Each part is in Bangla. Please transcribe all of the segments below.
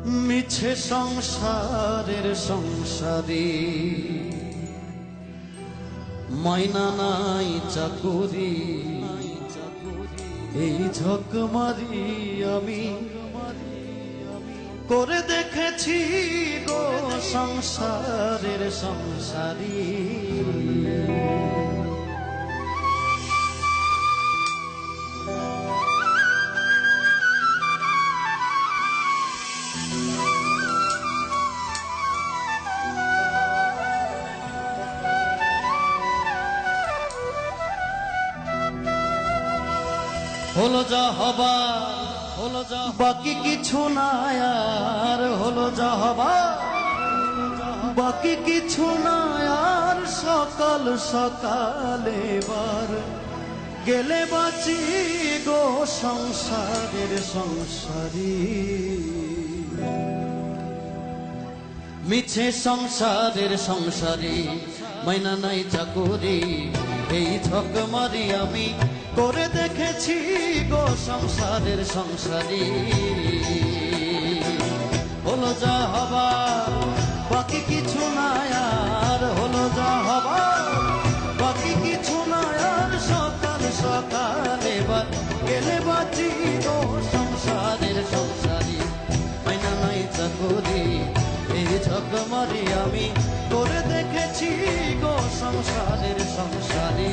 মিছে সংসারের সংসারী মাইনা নাই চাকুরি এই ঝক মারি আমি করে দেখেছি গো সংসারের সংসারী হলো যা হবার বাকি কিছু নাই আর হলো যা হবার বাকি কিছু নাই আর সকাল সকালে এবার গেলে বাঁচি গো সংসারের সংসারী মিছে সংসারের সংসারী মাইনা নাই চাকুরি এই ঝক মারি আমি করে দেখেছি গো সংসারের সংসারী হলো যা হবার বাকি কিছু নাই আর হলো যা হবার বাকি কিছু নাই আর সকাল সকাল এবার গেলে বাঁচি গো সংসারের সংসারী মাইনা নাই চাকুরি এই ঝক মারি আমি করে দেখেছি গো সংসারের সংসারী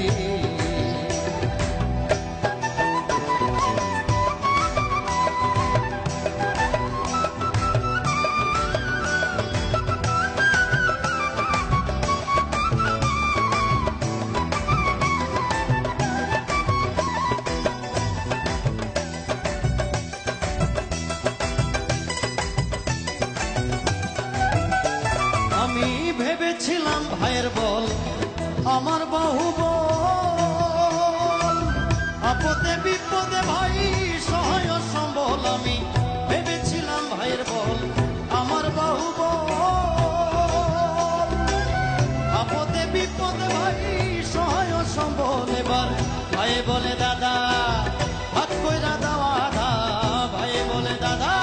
আমি ভেবেছিলাম ভাইয়ের বল আমার বাহুবল আপদে বিপদে ভাই সহায় সম্বল আমি ভেবেছিলাম ভাইয়ের বল আমার বাহুবল আপদে বিপদে ভাই সহায় সম্বল এবার ভাই বলে দাদা ভাগ কইরা দেওয়া আধা ভাই বলে দাদা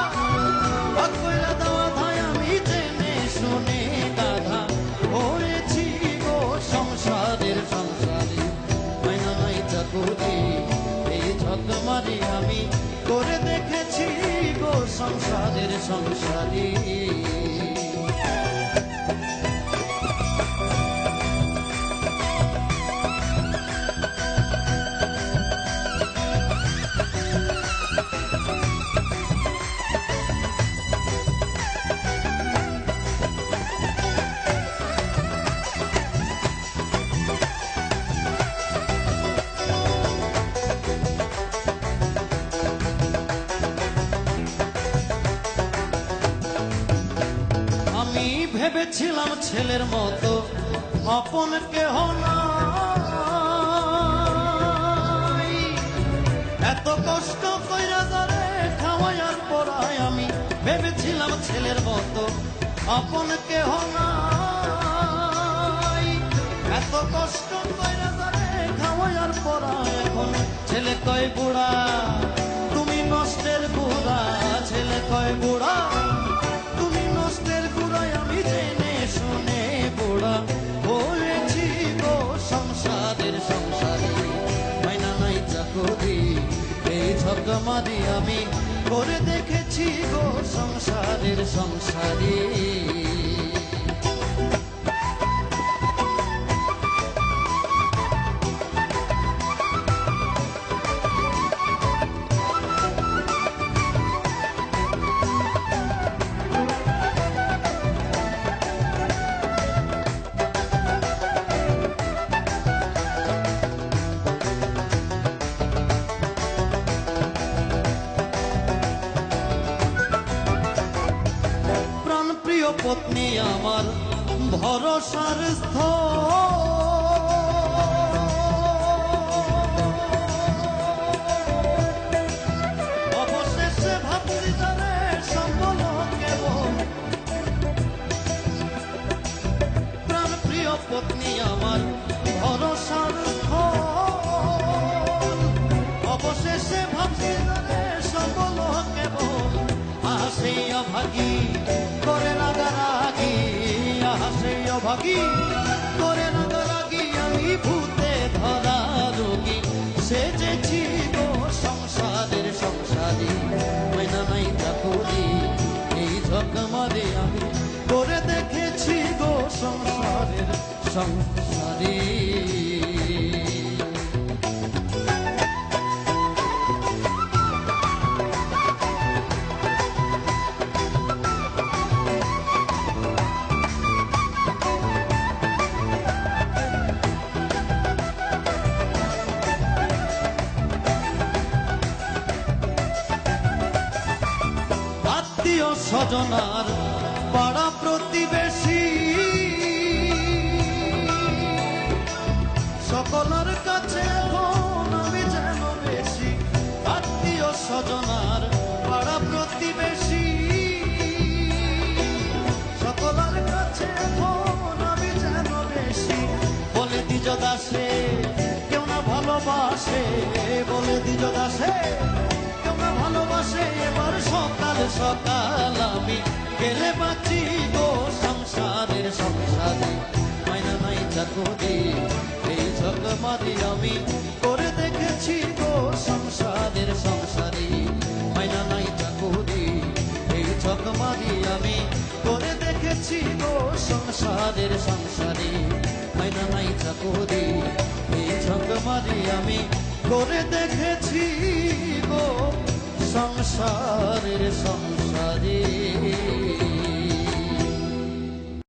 ভাগ কইরা দেওয়া ধাই আমি জেনে শুনে গাধা হয়েছি গো সংসারের সংসারী মাইনা নাই চাকুরি এই ঝক মারি আমি করে দেখেছি গো সংসারের সংসারী ভেবেছিলাম ছেলের মতো আপন কেহ নাই এত কষ্ট কইরা যারে খাওয়াইয়ার পরায় আমি ভেবেছিলাম ছেলের মতো আপন কেহ নাই এত কষ্ট কইরা যারে খাওয়াইয়ার পরায় এখন ছেলে কয় বুড়া তুমি নষ্টের বুড়া ছেলে কয় বুড়া তুমি নষ্টের বুড়ায় আমি জেনে শুনে বুড়া হয়েছি গো সংসারের সংসারী মাইনা নাই চাকুরি এই ঝক মারি আমি করে দেখেছি গো সংসারের সংসারী পত্নী আমার ভরসার অবশেষে ভাবছি তারে সম্বল কেবল প্রাণ প্রিয় পত্নী আমার ভরসার অবশেষে ভাবছি তারে সম্বল কেবল আসিয়া অভাগী করে না গারাগি, আহা সেই অভাগী করে না গারাগি, আমি ভূতে ধরা রোগী সেজেছি গো সংসারের সংসারী, ময়না নাই চাকুরি এই ঝকমারে আমি করে দেখেছি গো সংসারের সংসারী। আত্মীয় স্বজনার পাড়া প্রতিবেশী সকলের কাছে এখন আমি যেন বেশি, আত্মীয় স্বজনার পাড়া প্রতিবেশী সকলের কাছে এখন আমি যেন বেশি, বলে দ্বিজ দাসে কেউ না ভালোবাসে, বলে দ্বিজ দাসে কেউ না ভালোবাসে, এবার সকাল সকাল আমি গেলে বাঁচি গো সংসারের সংসারে, ময়না নাই চাকুরি এই ঝকমারি আমি করে দেখেছি গো সংসারের সংসারী, ময়না নাই চাকুরি এই ঝকমারি আমি করে দেখেছি গো সংসারের সংসারী, ময়না নাই চাকুরি এই ঝকমারি আমি করে দেখেছি গো সংসারের সংসারী।